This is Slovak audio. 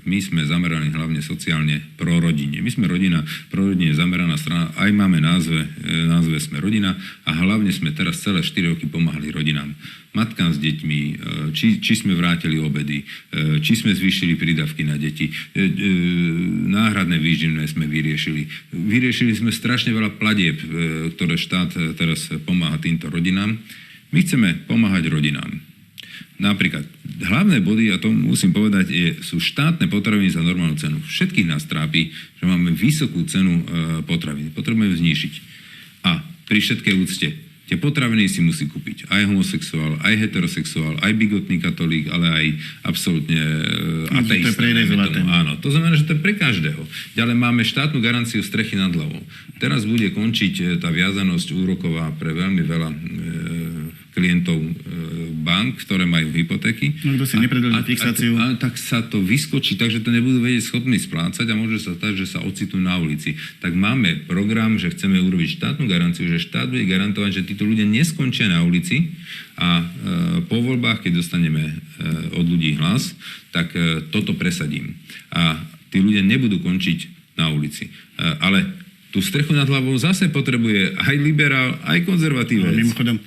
my sme zameraní hlavne sociálne prorodine. My sme rodina, prorodine zameraná strana, aj máme názve sme rodina a hlavne sme teraz celé 4 roky pomáhali rodinám. Matkám s deťmi, či sme vrátili obedy, či sme zvýšili prídavky na deti, náhradné výživné sme vyriešili. Vyriešili sme strašne veľa platieb, ktoré štát teraz pomáha týmto rodinám. My chceme pomáhať rodinám. Napríklad, hlavné body, a to musím povedať, sú štátne potraviny za normálnu cenu. Všetkých nás trápi, že máme vysokú cenu potravín. Potrebujeme znížiť. A pri všetkej úcte, tie potraviny si musí kúpiť aj homosexuál, aj heterosexuál, aj bigotný katolík, ale aj absolútne ateista. Áno, to znamená, že to je pre každého. Ďalej máme štátnu garanciu strechy nad hlavou. Teraz bude končiť tá viazanosť úroková pre veľmi veľa klientov bank, ktoré majú hypotéky. No, kto si nepredĺžil fixáciu. Tak sa to vyskočí, takže to nebudú vedieť schopní splácať a môže sa stať, že sa ocitnú na ulici. Tak máme program, že chceme urobiť štátnu garanciu, že štát bude garantovať, že títo ľudia neskončia na ulici a po voľbách, keď dostaneme od ľudí hlas, tak toto presadím. A tí ľudia nebudú končiť na ulici. Ale tú strechu nad hlavou zase potrebuje aj liberál, aj konzervatívec. Mimochodom,